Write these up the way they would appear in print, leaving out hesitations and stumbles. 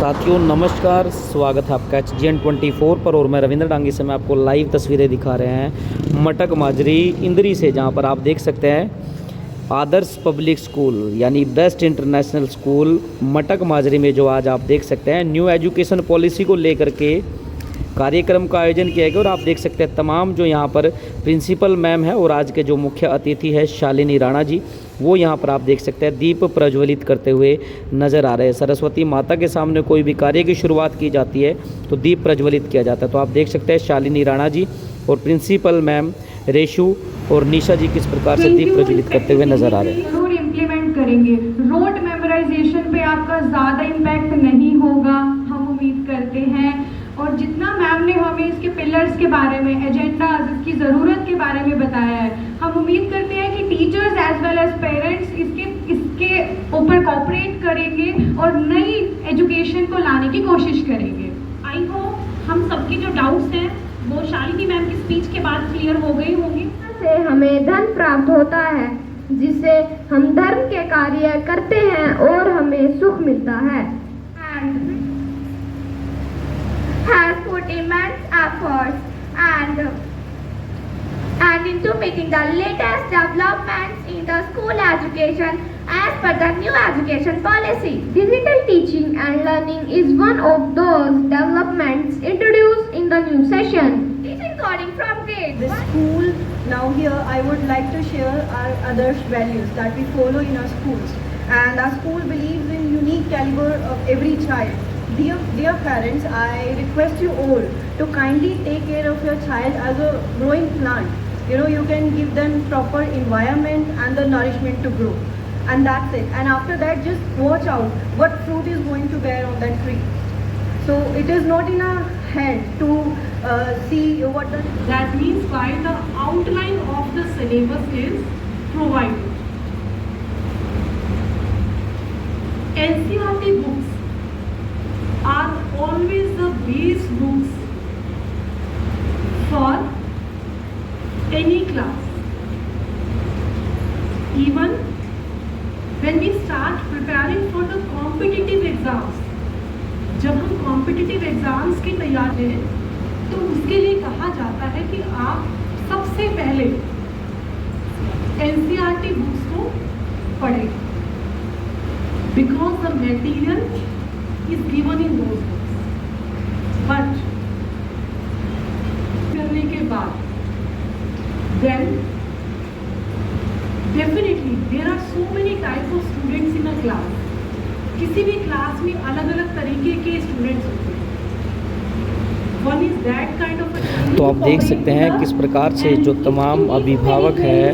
साथियों नमस्कार, स्वागत है आपका HGN24 पर। और मैं रविंद्र डांगी से मैं आपको लाइव तस्वीरें दिखा रहे हैं मटक माजरी इंदरी से, जहां पर आप देख सकते हैं आदर्श पब्लिक स्कूल यानी बेस्ट इंटरनेशनल स्कूल मटक माजरी में जो आज आप देख सकते हैं न्यू एजुकेशन पॉलिसी को लेकर के कार्यक्रम का आयोजन किया गया। और आप देख सकते हैं तमाम जो यहाँ पर प्रिंसिपल मैम है और आज के जो मुख्य अतिथि है शालिनी राणा जी, वो यहाँ पर आप देख सकते हैं दीप प्रज्वलित करते हुए नज़र आ रहे हैं। सरस्वती माता के सामने कोई भी कार्य की शुरुआत की जाती है तो दीप प्रज्वलित किया जाता है। तो आप देख सकते हैं शालिनी राणा जी और प्रिंसिपल मैम रेशु और निशा जी किस प्रकार से दीप प्रज्वलित करते हुए नज़र आ रहे हैं। जरूर इम्प्लीमेंट करेंगे। रोड मेमोराइजेशन पे आपका ज़्यादा इम्पैक्ट नहीं होगा, हम उम्मीद करते हैं। और जितना मैम ने हमें इसके पिलर्स के बारे में, एजेंडाज, इसकी ज़रूरत के बारे में बताया है, हम उम्मीद करते हैं कि teachers as well as parents इसके ऊपर कोऑपरेट करेंगे और नई एजुकेशन को लाने की कोशिश करेंगे। आई होप हम सबके जो डाउट्स हैं वो शालिनी मैम की स्पीच के बाद क्लियर हो गई होंगी। से हमें धन प्राप्त होता है जिससे हम धर्म के कार्य करते हैं और हमें सुख मिलता है। Has put immense efforts and into making the latest developments in the school education as per the new education policy. Digital teaching and learning is one of those developments introduced in the new session. Teaching coding from grade The school, now here I would like to share our other values that we follow in our schools. And our school believes in unique caliber of every child. Dear parents, I request you all to kindly take care of your child as a growing plant. You can give them proper environment and the nourishment to grow. And that's it. And after that, just watch out what fruit is going to bear on that tree. So it is not in our hand to see what the... That means why the outline of the syllabus is provided. NCERT books are always the base books for any class. Even when we start preparing for the competitive exams, जब हम competitive exams की तैयारी हैं तो उसके लिए कहा जाता है कि आप सबसे पहले NCERT बुक्स को पढ़ें, because the material is given in those books. But करने के बाद then definitely there are so many type of students in a class. किसी भी क्लास में अलग अलग तरीके के स्टूडेंट्स होते हैं। One is that kind of a... तो आप देख सकते हैं किस प्रकार से जो तमाम अभिभावक हैं,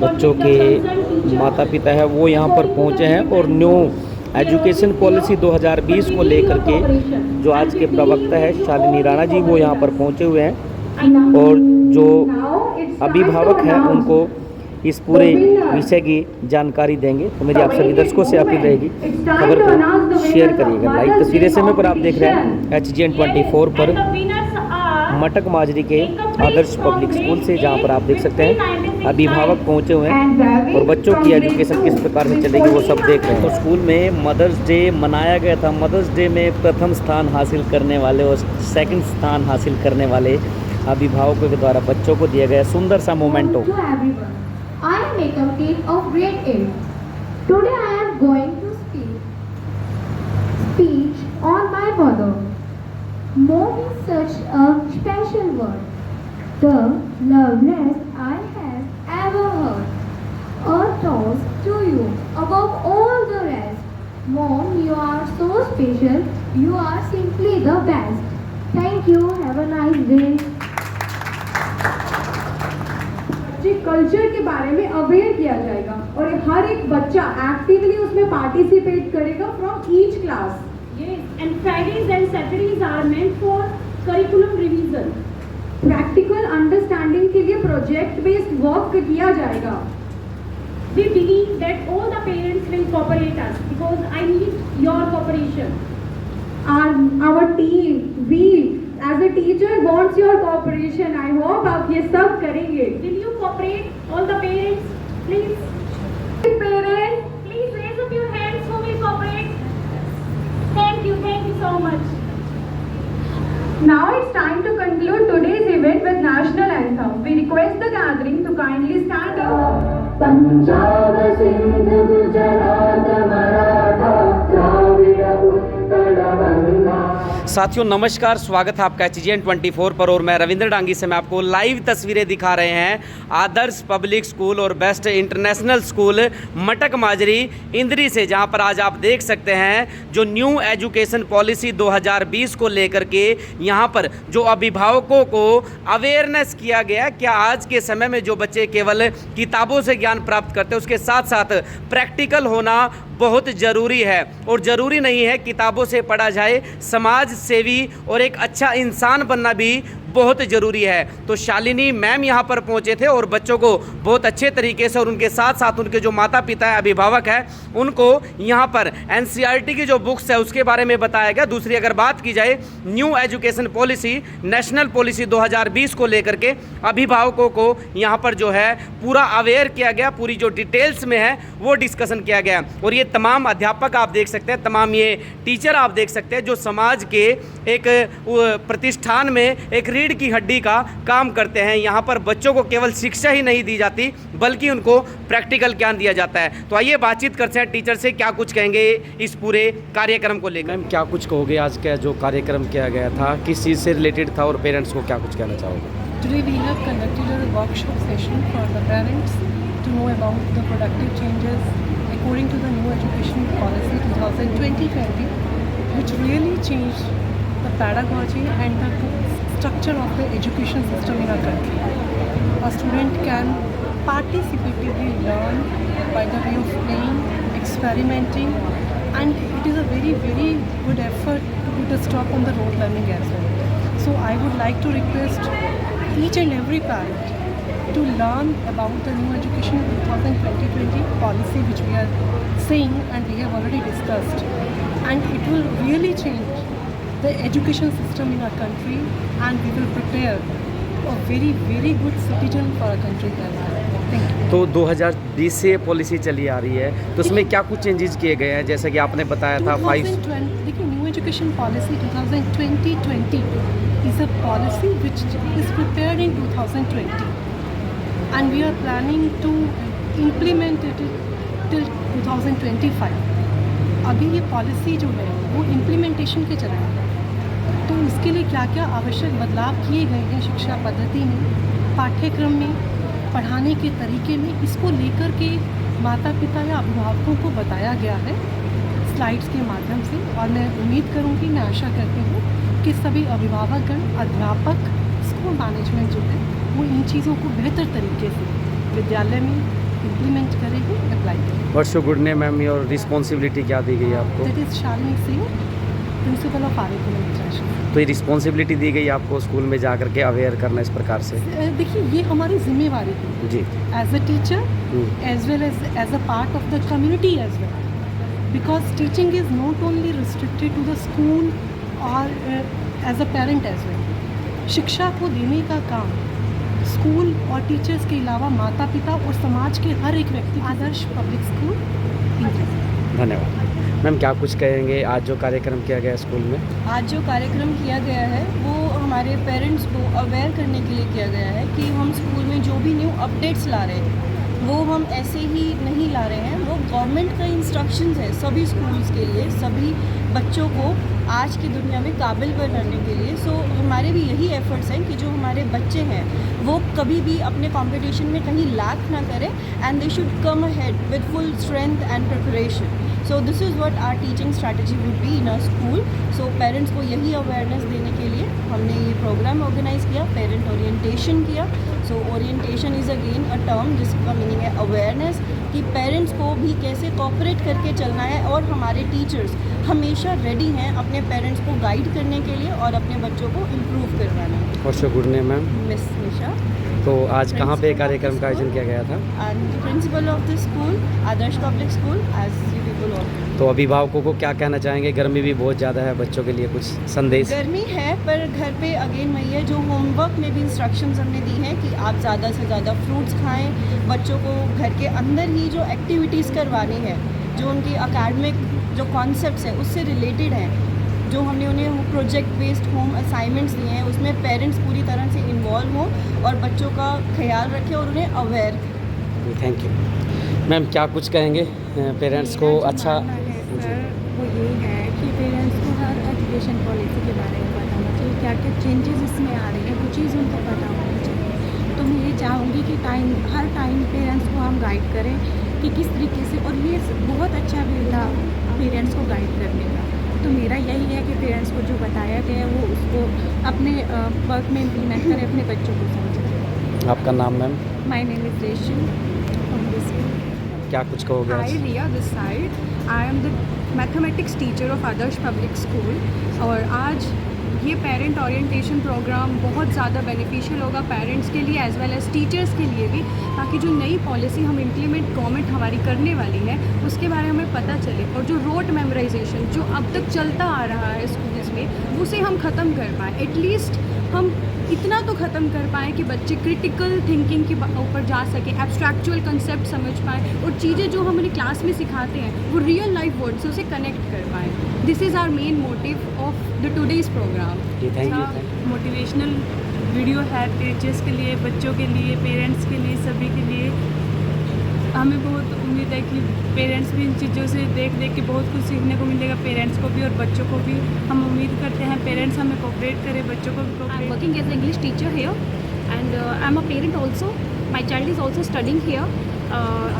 बच्चों के माता पिता है, वो यहाँ पर पहुँचे हैं और न्यू एजुकेशन पॉलिसी 2020 को लेकर के जो आज के प्रवक्ता है शालिनी राणा जी, वो यहाँ पर पहुँचे हुए हैं और जो अभिभावक हैं उनको इस पूरे विषय की जानकारी देंगे। तो मेरी आप सभी दर्शकों से अपील रहेगी खबर को शेयर करिएगा। लाइव तस्वीरें समय पर आप देख रहे हैं HGN24 पर मटक माजरी के आदर्श पब्लिक स्कूल से, जहां पर आप देख सकते हैं अभिभावक पहुंचे हुए हैं और बच्चों की एजुकेशन किस प्रकार से चलेगी वो सब देख रहे हैं। तो स्कूल में मदर्स डे मनाया गया था। मदर्स डे में प्रथम स्थान हासिल करने वाले और सेकंड स्थान हासिल करने वाले अभिभावकों के द्वारा बच्चों को दिया गया सुंदर सा memento. I am Ekam T of grade 8. Today I am going to speech on my mother. Mom is such a special word, the loveliest I have ever heard. A toast to you above all the rest. Mom, you are so special. You are simply the best. Thank you. Have a nice day. Culture के बारे में aware किया जाएगा और हर एक बच्चा actively उसमें participate करेगा from each class. And Fridays and Saturdays are meant for curriculum revision. Practical understanding के लिए प्रोजेक्ट बेस्ड वर्क किया जाएगा। We believe that all the parents will cooperate us because I need your cooperation. Our team, we as a teacher wants your cooperation. I hope आप ये सब करेंगे। Will you cooperate, all the parents, please? Parents, please raise up your hands who will cooperate. Thank you so much. Now it's time to conclude today's event with national anthem. We request the gathering to kindly stand up. Punjab Sindh Gujarat Maratha Dravida Utkal Ganga. साथियों नमस्कार, स्वागत है आपका HGN 24 पर और मैं रविंद्र डांगी से मैं आपको लाइव तस्वीरें दिखा रहे हैं आदर्श पब्लिक स्कूल और बेस्ट इंटरनेशनल स्कूल मटक माजरी इंद्री से, जहां पर आज आप देख सकते हैं जो न्यू एजुकेशन पॉलिसी 2020 को लेकर के यहां पर जो अभिभावकों को अवेयरनेस किया गया। क्या आज के समय में जो बच्चे केवल किताबों से ज्ञान प्राप्त करते हैं, उसके साथ साथ प्रैक्टिकल होना बहुत ज़रूरी है। और ज़रूरी नहीं है किताबों से पढ़ा जाए, समाज सेवी और एक अच्छा इंसान बनना भी बहुत ज़रूरी है। तो शालिनी मैम यहाँ पर पहुँचे थे और बच्चों को बहुत अच्छे तरीके से और उनके साथ साथ उनके जो माता पिता है, अभिभावक है, उनको यहाँ पर NCERT की जो बुक्स है उसके बारे में बताया गया। दूसरी अगर बात की जाए new education policy, national policy 2020 को लेकर के अभिभावकों को यहाँ पर जो है पूरा अवेयर किया गया, पूरी जो डिटेल्स में है वो डिस्कशन किया गया। और ये तमाम अध्यापक आप देख सकते हैं, तमाम ये टीचर आप देख सकते हैं जो समाज के एक प्रतिष्ठान में एक रीढ़ की हड्डी का काम करते हैं। यहाँ पर बच्चों को केवल शिक्षा ही नहीं दी जाती बल्कि उनको प्रैक्टिकल ज्ञान दिया जाता है। तो आइए बातचीत करते हैं टीचर से, क्या कुछ कहेंगे इस पूरे कार्यक्रम को लेकर। मैम क्या कुछ कहोगे, आज का जो कार्यक्रम किया गया था किस चीज़ से रिलेटेड था और पेरेंट्स को क्या कुछ कहना चाहोगे? Today we have conducted a workshop session for the parents to know about the productive changes according to the new education policy 2020, which really changed the pedagogy and the structure of the education system in our country. A student can participatively learn by the way of playing, experimenting, and it is a very, very good effort to put a stop on the rote learning as well. So I would like to request each and every parent to learn about the new education 2020 policy which we are saying and we have already discussed, and it will really change the education system in our country and we will prepare a very, very good citizen for our country as well. Thank you. तो 2020 से policy चली आ रही है, तो उसमें क्या कुछ changes किए गए हैं? जैसा कि आपने बताया था 2020, देखिए new education policy 2020 is a policy which is prepared in 2020 and we are planning to implement it till 2025. अभी ये पॉलिसी जो है वो इम्प्लीमेंटेशन के चरण में, तो उसके लिए क्या क्या आवश्यक बदलाव किए गए हैं शिक्षा पद्धति में, पाठ्यक्रम में, पढ़ाने के तरीके में, इसको लेकर के माता पिता या अभिभावकों को बताया गया है स्लाइड्स के माध्यम से। और मैं उम्मीद करूँगी, मैं आशा करती हूँ कि सभी अभिभावकगण, अध्यापक, स्कूल मैनेजमेंट जो है वो इन चीज़ों को बेहतर तरीके से विद्यालय में इम्प्लीमेंट करेगी, अप्लाई करेगी। What's your good name ma'am और रिस्पॉन्सिबिलिटी क्या दी गई है आपको? That is Shalini Singh, principal of Aryakulam international. तो ये रिस्पॉन्सिबिलिटी दी गई आपको स्कूल में जा करके अवेयर करना इस प्रकार से? देखिए ये हमारी जिम्मेवारी है जी, as a teacher as well as a part of the community as well, because teaching is not only restricted to the school और as a parent as well. शिक्षा को देने का काम स्कूल और टीचर्स के अलावा माता पिता और समाज के हर एक व्यक्ति। आदर्श पब्लिक स्कूल। धन्यवाद। मैम क्या कुछ कहेंगे, आज जो कार्यक्रम किया गया स्कूल में? आज जो कार्यक्रम किया गया है वो हमारे पेरेंट्स को अवेयर करने के लिए किया गया है कि हम स्कूल में जो भी न्यू अपडेट्स ला रहे हैं वो हम ऐसे ही नहीं ला रहे हैं, वो गवर्नमेंट का इंस्ट्रक्शंस है सभी स्कूल्स के लिए, सभी बच्चों को आज की दुनिया में काबिल बनाने के लिए। सो हमारे भी यही एफर्ट्स हैं कि जो हमारे बच्चे हैं वो कभी भी अपने कंपटीशन में कहीं लैक ना करें and they should come ahead with full strength and preparation. So this is what our teaching strategy would be in our school. So parents को यही अवेयरनेस देने के लिए हमने ये प्रोग्राम ऑर्गेनाइज़ किया, पेरेंट ओरिएंटेशन किया। So orientation is again a term जिसका मीनिंग है अवेयरनेस, कि पेरेंट्स को भी कैसे कोऑपरेट करके चलना है और हमारे टीचर्स हमेशा रेडी हैं अपने पेरेंट्स को गाइड करने के लिए और अपने बच्चों को इम्प्रूव करवाना है। What's your good name ma'am? Miss Nisha. तो आज कहाँ पे कार्यक्रम का आयोजन किया गया था? And the principal of the school, Adarsh public school, as you people of. तो अभिभावकों को क्या कहना चाहेंगे? गर्मी भी बहुत ज़्यादा है, बच्चों के लिए कुछ संदेश? गर्मी है पर घर पे अगेन वही है जो होमवर्क में भी इंस्ट्रक्शंस हमने दी हैं कि आप ज़्यादा से ज़्यादा फ्रूट्स खाएं, बच्चों को घर के अंदर ही जो एक्टिविटीज़ करवानी है, जो उनकी अकेडमिक जो कॉन्सेप्ट्स हैं उससे रिलेटेड हैं, जो हमने उन्हें प्रोजेक्ट बेस्ड होम असाइनमेंट्स दिए हैं उसमें पेरेंट्स पूरी तरह से इन्वॉल्व हों और बच्चों का ख्याल रखें और उन्हें अवेयर करें। Thank you ma'am. क्या कुछ कहेंगे पेरेंट्स को अच्छा? सर वो यही है कि पेरेंट्स को हर एजुकेशन पॉलिसी के बारे में पता होना चाहिए, क्या क्या चेंजेस इसमें आ रही हैं वो चीज़ उनको पता होनी चाहिए। तो मैं ये चाहूँगी कि हर टाइम पेरेंट्स को हम गाइड करें कि किस तरीके से, और ये बहुत अच्छा भी था पेरेंट्स को गाइड करने का। तो मेरा यही है कि पेरेंट्स को जो बताया गया है वो उसको अपने वर्क में इम्प्लीमेंट करें, अपने बच्चों को समझें। आपका नाम मैम? माय नेम इज़ रेशम फ्रॉम दिस। क्या कुछ कहोगे Hi, आज? Riya this side. I am the mathematics teacher of Adarsh Public School. और आज ये पेरेंट ओरिएंटेशन प्रोग्राम बहुत ज़्यादा बेनिफिशियल होगा पेरेंट्स के लिए एज़ वेल एज़ टीचर्स के लिए भी, ताकि जो नई पॉलिसी हम इम्प्लीमेंट गवर्नमेंट हमारी करने वाली है उसके बारे में हमें पता चले, और जो रोट मेमोराइजेशन जो अब तक चलता आ रहा है स्कूल्स में उसे हम ख़त्म कर पाएँ। एटलीस्ट हम इतना तो ख़त्म कर पाएँ कि बच्चे क्रिटिकल थिंकिंग के ऊपर जा सकें, एब्स्ट्रैक्चुअल कंसेप्ट समझ पाएँ, और चीज़ें जो हम उन्हें क्लास में सिखाते हैं वो रियल लाइफ वर्ड से उसे कनेक्ट कर पाएँ। This is our main motive of the today's programme. जी थैंक यू। मोटिवेशनल वीडियो है टीचर्स के लिए, बच्चों के लिए, पेरेंट्स के लिए, सभी के लिए। हमें बहुत उम्मीद है कि पेरेंट्स भी इन चीज़ों से देख के बहुत कुछ सीखने को मिलेगा, पेरेंट्स को भी और बच्चों को भी। हम उम्मीद करते हैं पेरेंट्स हमें कोऑपरेट करें, बच्चों को भी I'm cooperate. working as an English teacher here, and I'm a parent also. My child is also studying here,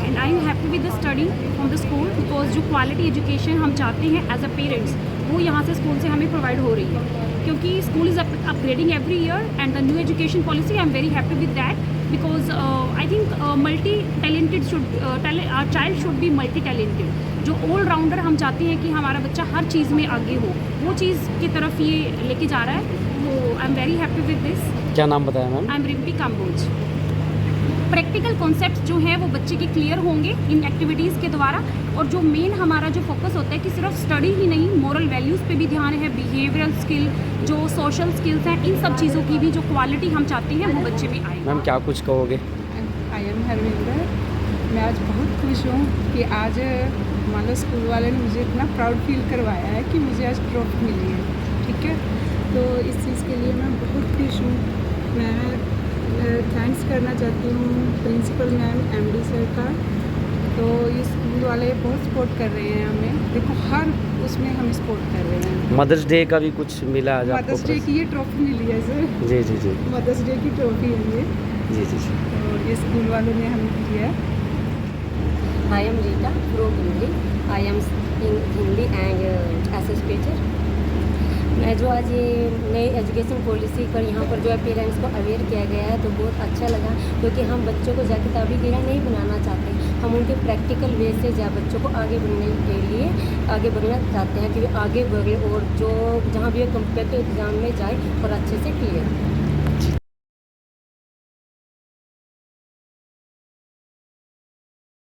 and I am happy with the study from the school because जो quality education हम चाहते हैं as a parents वो यहाँ से school से हमें provide हो रही है, क्योंकि school is upgrading every year and the new education policy I am very happy with that because I think multi talented our child should be multi talented. जो ऑल राउंडर हम चाहते हैं कि हमारा बच्चा हर चीज़ में आगे हो, वो चीज़ की तरफ ये लेके जा रहा है। तो I am very happy with this. क्या नाम बताया ma'am? I am Rimpi Kamboj. Practical concept जो है वो बच्चे के क्लियर होंगे इन एक्टिविटीज़ के द्वारा, और जो मेन हमारा जो फोकस होता है कि सिर्फ स्टडी ही नहीं, मोरल वैल्यूज़ पे भी ध्यान है, बिहेवियरल स्किल, जो सोशल स्किल्स हैं, इन सब चीज़ों की भी जो क्वालिटी हम चाहते हैं वो बच्चे में आए। मैम क्या कुछ कहोगे? I am Harvinder. मैं आज बहुत खुश हूँ कि आज मान लो स्कूल वाले ने मुझे इतना प्राउड फील करवाया है कि मुझे आज ट्रॉफी मिली है। ठीक है, तो इस चीज़ के लिए मैं बहुत खुश हूँ। मैं थैंक्स करना चाहती हूँ प्रिंसिपल मैम, एमडी सर का। तो ये स्कूल वाले बहुत सपोर्ट कर रहे हैं हमें, देखो हर उसमें हम सपोर्ट कर रहे हैं। मदर्स डे का भी कुछ मिला आज आपको? मदर्स डे की ये ट्रॉफी मिली है सर। जी जी जी। मदर्स डे की ट्रॉफी है ये। जी जी जी। तो ये स्कूल वालों ने हमें दिया है। I am Rita from Hindi. I am in Hindi and SS teacher. मैं जो आज ये नई एजुकेशन पॉलिसी पर यहाँ पर जो है पेरेंट्स को अवेयर किया गया है तो बहुत अच्छा लगा, क्योंकि हम बच्चों को जा किताबी गिरा नहीं बनाना चाहते, हम उनके प्रैक्टिकल वे से बच्चों को आगे बढ़ने के लिए आगे बढ़ना चाहते हैं कि वे आगे बढ़े और जो जहाँ भी कम्पिटिटिव एग्ज़ाम में जाए और अच्छे से क्लियर